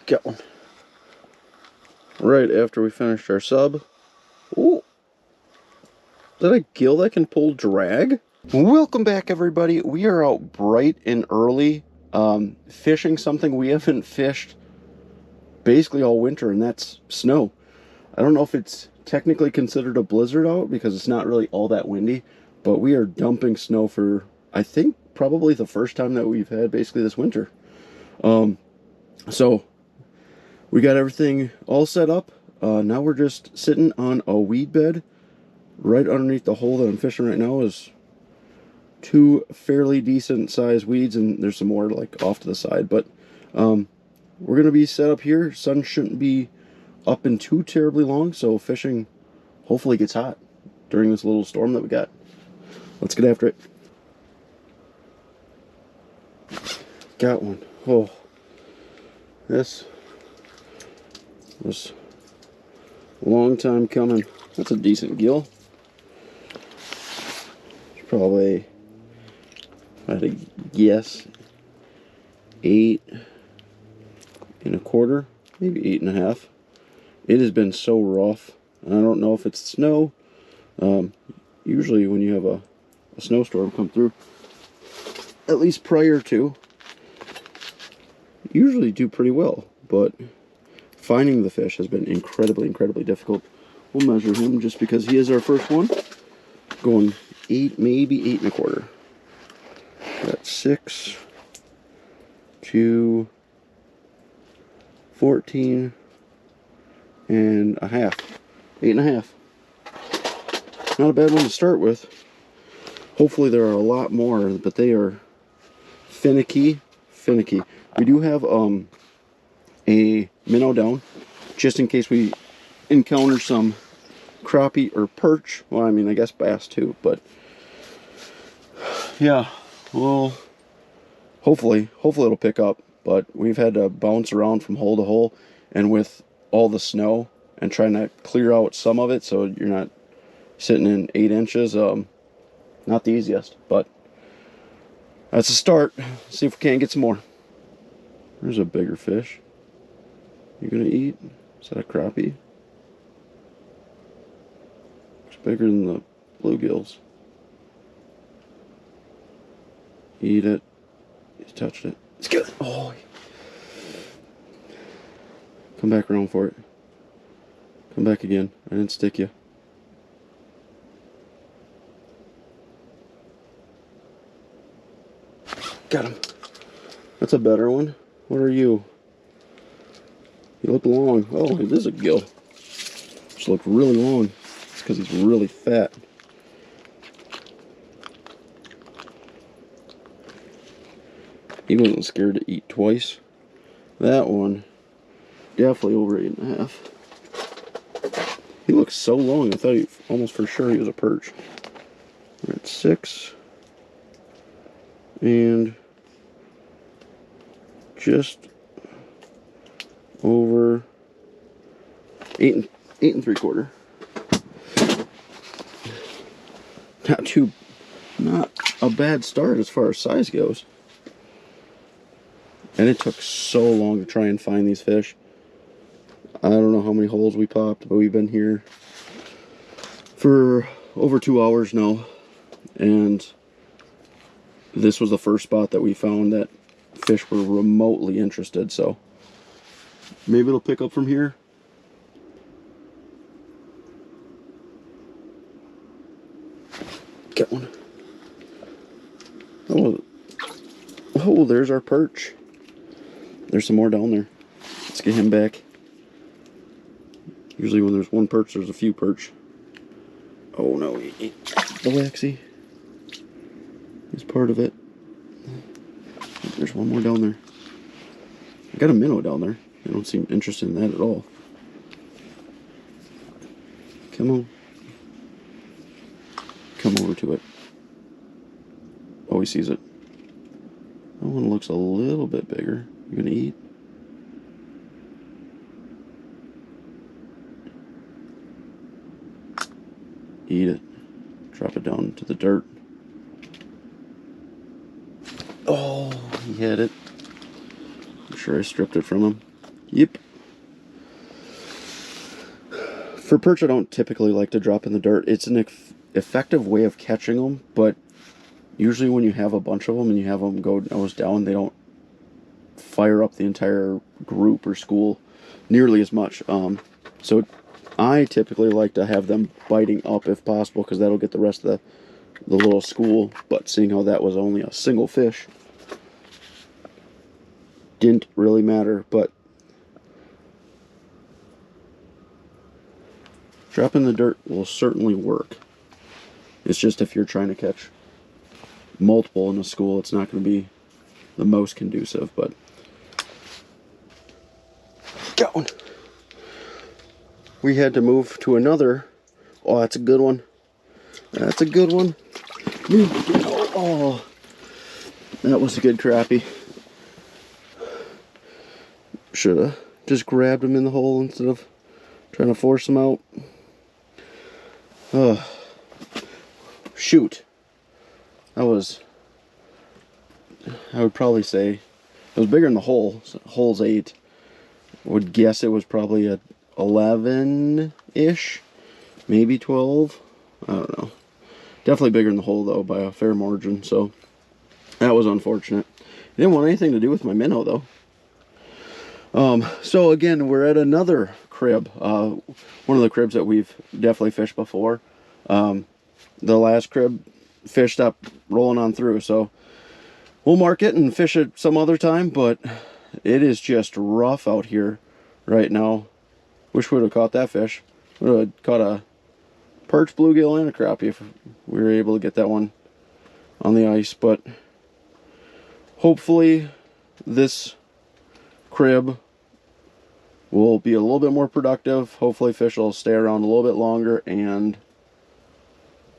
Got one. Right after we finished our sub. Ooh. Is that a gill that can pull drag? Welcome back, everybody. We are out bright and early, fishing something we haven't fished basically all winter, and that's snow. I don't know if it's technically considered a blizzard out because it's not really all that windy, but we are dumping snow for, I think, probably the first time that we've had basically this winter. So we got everything all set up. Now we're just sitting on a weed bed. Right underneath the hole that I'm fishing right now is two fairly decent sized weeds, and there's some more like off to the side, but we're gonna be set up here. Sun shouldn't be up in too terribly long, so fishing hopefully gets hot during this little storm that we got. Let's get after it. Got one. Oh, this was a long time coming. That's a decent gill. It's probably, I had to guess, 8 1/4, maybe 8 1/2. It has been so rough. I don't know if it's snow. Usually when you have a snowstorm come through, at least prior to, usually do pretty well, but finding the fish has been incredibly difficult. We'll measure him just because he is our first one. Going 8, maybe 8 1/4. Got 6 to 14 and a half. 8 1/2. Not a bad one to start with. Hopefully there are a lot more, but they are finicky. We do have a minnow down, just in case we encounter some crappie or perch. Well, I mean, I guess bass too, but yeah, well, hopefully it'll pick up. But we've had to bounce around from hole to hole, and with all the snow and trying to clear out some of it so you're not sitting in 8 inches, not the easiest, but that's a start. See if we can't get some more. There's a bigger fish. You gonna eat? Is that a crappie? It's bigger than the bluegills. Eat it. He's touched it. It's good. Oh. Come back around for it. Come back again. I didn't stick you. Got him. That's a better one. What are you? You look long. Oh, it is a gill. Just look really long. It's because he's really fat. He wasn't scared to eat twice. That one, definitely over 8 1/2. He looks so long, I thought he almost for sure he was a perch. We're at 6. And just over 8 3/4. Not a bad start as far as size goes. And it took so long to try and find these fish. I don't know how many holes we popped, but we've been here for over 2 hours now. And this was the first spot that we found that fish were remotely interested, so maybe it'll pick up from here. Get one. Oh, there's our perch. There's some more down there. Let's get him back. Usually when there's one perch, there's a few perch. Oh no, he ate the waxy. He's part of it. There's one more down there. I got a minnow down there. They don't seem interested in that at all. Come on. Come over to it. Oh, he sees it. That one looks a little bit bigger. You gonna eat? Eat it. Drop it down to the dirt. Oh, he had it. I'm sure I stripped it from him. Yep. For perch, I don't typically like to drop in the dirt. It's an effective way of catching them, but usually when you have a bunch of them and you have them go nose down, they don't fire up the entire group or school nearly as much. So I typically like to have them biting up if possible, because that'll get the rest of the little school. But seeing how that was only a single fish, didn't really matter. But dropping in the dirt will certainly work. It's just if you're trying to catch multiple in a school, it's not going to be the most conducive. But got one. We had to move to another. Oh, that's a good one. That's a good one. Oh, that was a good crappie. Should have just grabbed him in the hole instead of trying to force him out. Shoot. That was, I would probably say, it was bigger than the hole. So hole's 8. Would guess it was probably a 11-ish, maybe 12. I don't know. Definitely bigger than the hole though, by a fair margin. So that was unfortunate. It didn't want anything to do with my minnow though. So again, we're at another crib. One of the cribs that we've definitely fished before. The last crib, fish stopped rolling on through, so we'll mark it and fish it some other time. But it is just rough out here right now. Wish we would have caught that fish. We would have caught a perch, bluegill, and a crappie if we were able to get that one on the ice. But hopefully this crib will be a little bit more productive. Hopefully fish will stay around a little bit longer, and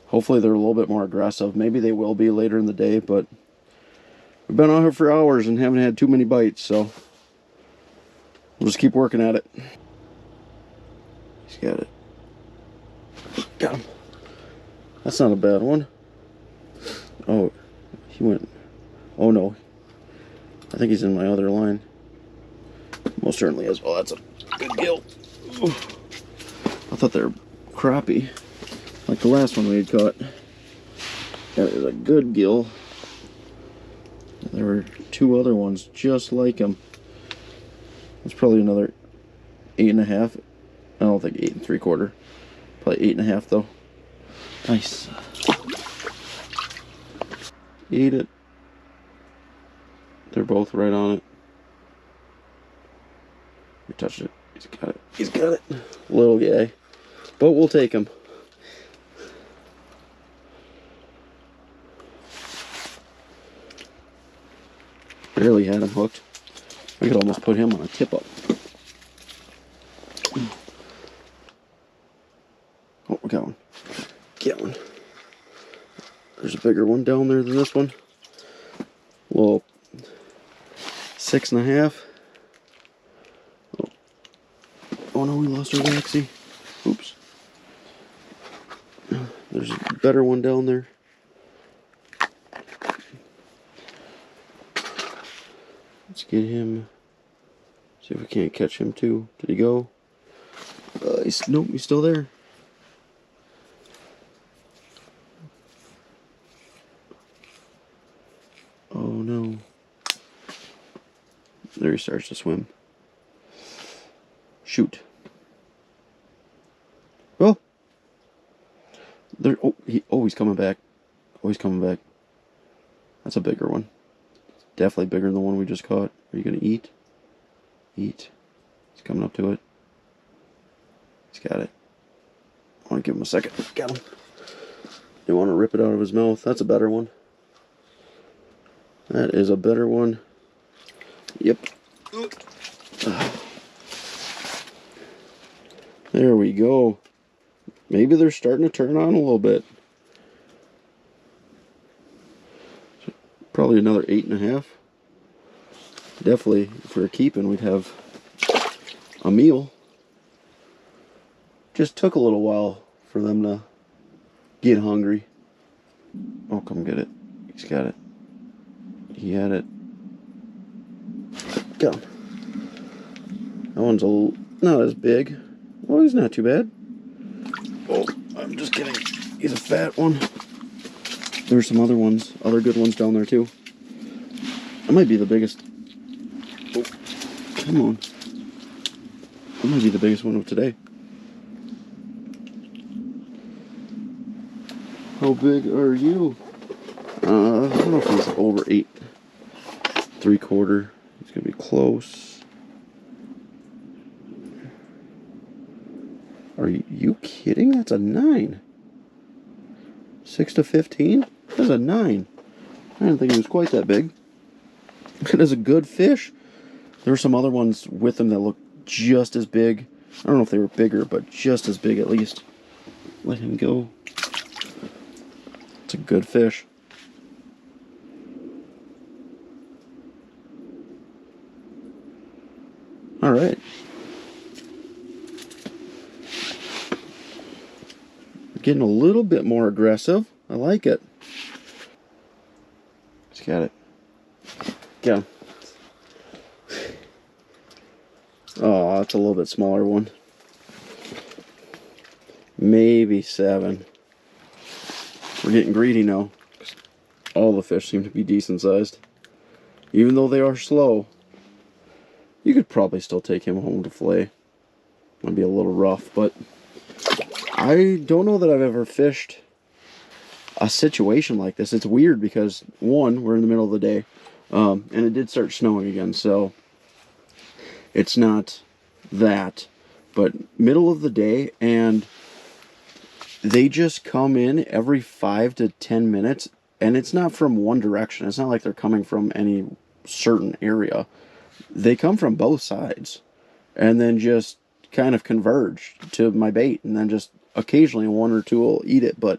hopefully they're a little bit more aggressive. Maybe they will be later in the day, but we've been out here for hours and haven't had too many bites, so we'll just keep working at it. He's got it. Got him. That's not a bad one. Oh, he went. Oh no. I think he's in my other line. Most certainly is. Oh, that's a good gill. Ooh. I thought they were crappie, like the last one we had caught. That is a good gill. There were 2 other ones just like him. It's probably another 8.5. I don't think 8 3/4. Probably 8.5 though. Nice. Eat it. They're both right on it. We touched it. He's got it. He's got it. Little guy. But we'll take him. Barely had him hooked. I could almost put him on a tip up. Oh, we got one. Get one. There's a bigger one down there than this one. Little 6.5. Oh no, we lost our waxy. Oops. There's a better one down there. Let's get him. See if we can't catch him too. Did he go? Nope, he's still there. Oh no. There he starts to swim. Shoot. Well, there. He's coming back. Oh, he's coming back. That's a bigger one. Definitely bigger than the one we just caught. Are you gonna eat? Eat. He's coming up to it. He's got it. I want to give him a second. Got him. You want to rip it out of his mouth? That's a better one. That is a better one. Yep. There we go. Maybe they're starting to turn on a little bit. Probably another 8.5. Definitely, if we were keeping, we'd have a meal. Just took a little while for them to get hungry. Oh, come get it. He's got it. He had it. Got him. That one's not as big. Well, he's not too bad. Oh, I'm just kidding. He's a fat one. There's some other ones, other good ones down there too. That might be the biggest. Oh, come on. That might be the biggest one of today. How big are you? I don't know if he's over 8 3/4. He's gonna be close. Are you kidding? That's a 9. 6 to 15? That's a 9. I didn't think he was quite that big. It is a good fish. There were some other ones with him that looked just as big. I don't know if they were bigger, but just as big at least. Let him go. It's a good fish. All right. Getting a little bit more aggressive. I like it. Just got it. Get him. Oh, that's a little bit smaller one. Maybe 7. We're getting greedy now. All the fish seem to be decent sized. Even though they are slow, you could probably still take him home to fillet. Might be a little rough, but I don't know that I've ever fished a situation like this. It's weird because, one, we're in the middle of the day, and it did start snowing again, so it's not that, but middle of the day, and they just come in every 5 to 10 minutes, and it's not from one direction. It's not like they're coming from any certain area. They come from both sides, and then just kind of converge to my bait, and then just occasionally one or two will eat it, but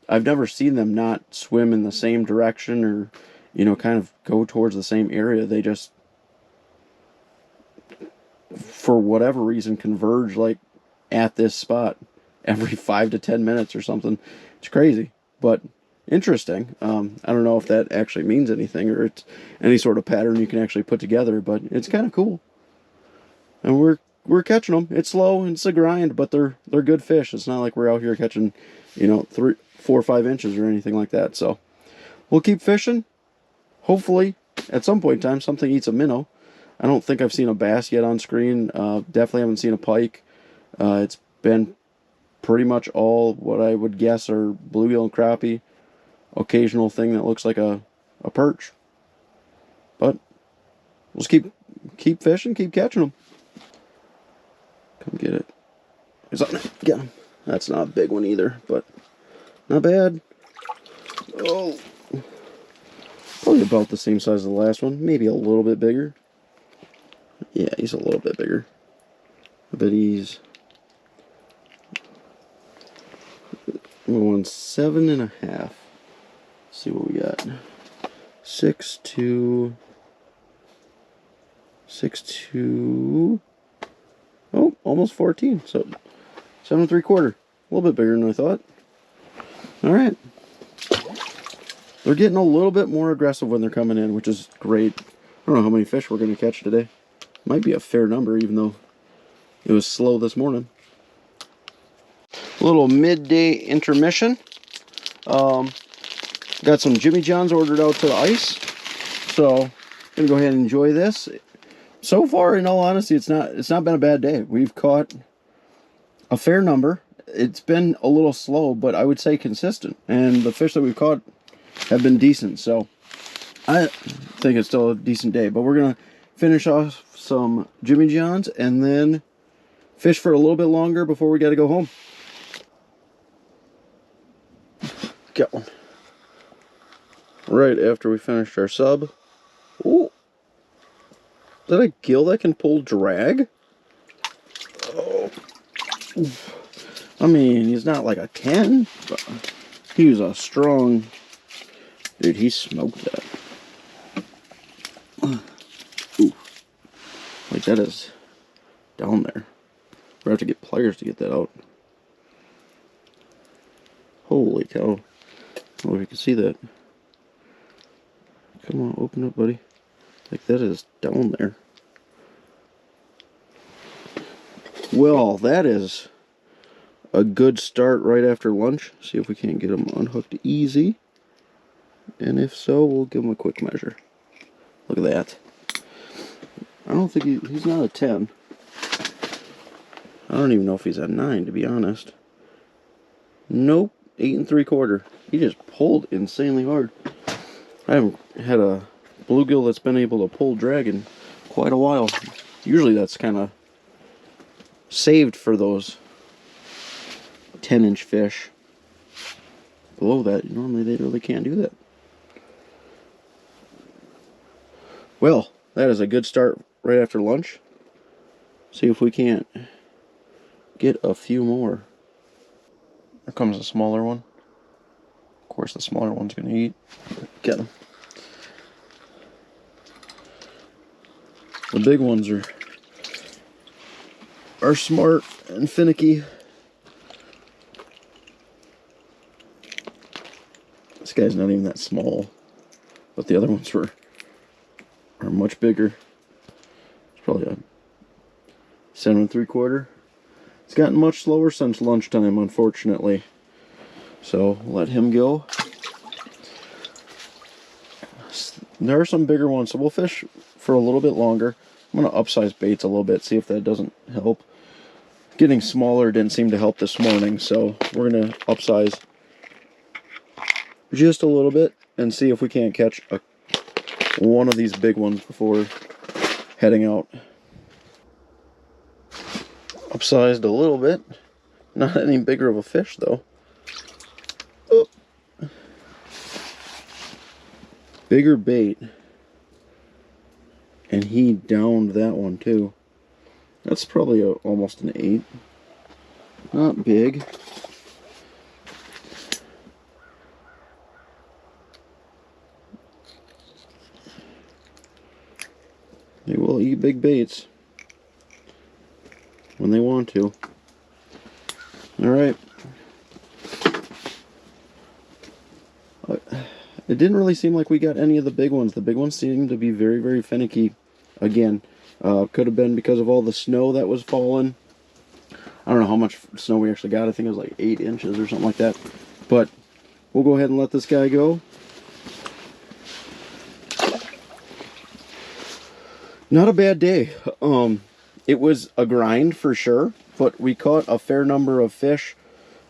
I've never seen them not swim in the same direction or, you know, kind of go towards the same area. They just, for whatever reason, converge like at this spot every 5 to 10 minutes or something. It's crazy, but interesting. I don't know if that actually means anything or it's any sort of pattern you can actually put together, but it's kind of cool. And we're catching them. It's slow and it's a grind, but they're good fish. It's not like we're out here catching, you know, 3, 4, or 5 inches or anything like that. So we'll keep fishing. Hopefully, at some point in time, something eats a minnow. I don't think I've seen a bass yet on screen. Definitely haven't seen a pike. It's been pretty much all what I would guess are bluegill and crappie. Occasional thing that looks like a perch. But we'll just keep fishing, keep catching them. Come get it. Get him. That's not a big one either, but not bad. Oh, probably about the same size as the last one. Maybe a little bit bigger. Yeah, he's a little bit bigger. But he's 7.5. Let's see what we got. 6'2". Oh, almost 14. So 7 3/4. A little bit bigger than I thought. All right. They're getting a little bit more aggressive when they're coming in, which is great. I don't know how many fish we're going to catch today. Might be a fair number, even though it was slow this morning. A little midday intermission. Got some Jimmy John's ordered out to the ice. So, gonna go ahead and enjoy this. So far, in all honesty, it's not been a bad day. We've caught a fair number. It's been a little slow, but I would say consistent. And the fish that we've caught have been decent. So I think it's still a decent day. But we're gonna finish off some Jimmy John's and then fish for a little bit longer before we gotta go home. Got one. Right after we finished our sub. Ooh. Is that a gill that can pull drag? Oh. I mean, he's not like a 10, but he was a strong... Dude, he smoked that. Ooh. Like, that is down there. We're going to have to get pliers to get that out. Holy cow. I don't know if you can see that. Come on, open up, buddy. Like, that is down there. Well, that is a good start right after lunch. See if we can't get him unhooked easy. And if so, we'll give him a quick measure. Look at that. I don't think he's not a 10. I don't even know if he's a 9, to be honest. Nope, 8 3/4. He just pulled insanely hard. I haven't had a bluegill that's been able to pull drag in quite a while. Usually that's kind of saved for those 10-inch fish. Below that, normally they really can't do that. Well, that is a good start right after lunch. See if we can't get a few more. Here comes a smaller one. Of course, the smaller one's going to eat. Get him. The big ones are smart and finicky. This guy's not even that small, but the other ones are much bigger. It's probably a 7 3/4. It's gotten much slower since lunchtime, unfortunately. So let him go. There are some bigger ones, so we'll fish for a little bit longer. I'm going to upsize baits a little bit, see if that doesn't help. Getting smaller didn't seem to help this morning, so we're going to upsize just a little bit and see if we can't catch one of these big ones before heading out. Upsized a little bit. Not any bigger of a fish, though. Oh. Bigger bait. And he downed that one, too. That's probably almost an 8. Not big. They will eat big baits when they want to. Alright. It didn't really seem like we got any of the big ones. The big ones seemed to be very, very finicky again. Could have been because of all the snow that was falling. I don't know how much snow we actually got. I think it was like 8 inches or something like that. But we'll go ahead and let this guy go. Not a bad day. It was a grind for sure, but we caught a fair number of fish.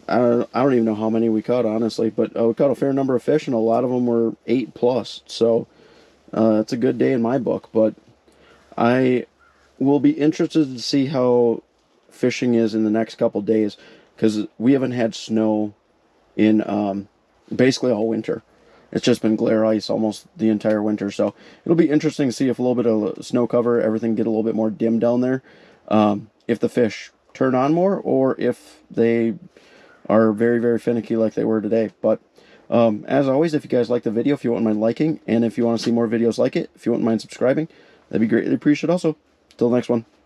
I don't even know how many we caught, honestly, but we caught a fair number of fish, and a lot of them were 8+. So it's a good day in my book. But I will be interested to see how fishing is in the next couple days, because we haven't had snow in basically all winter. It's just been glare ice almost the entire winter, so it'll be interesting to see if a little bit of snow cover, everything get a little bit more dim down there. If the fish turn on more, or if they are very, very finicky like they were today. But as always, if you guys like the video, if you wouldn't mind liking, and if you want to see more videos like it, if you wouldn't mind subscribing, that'd be greatly appreciated also. Till the next one.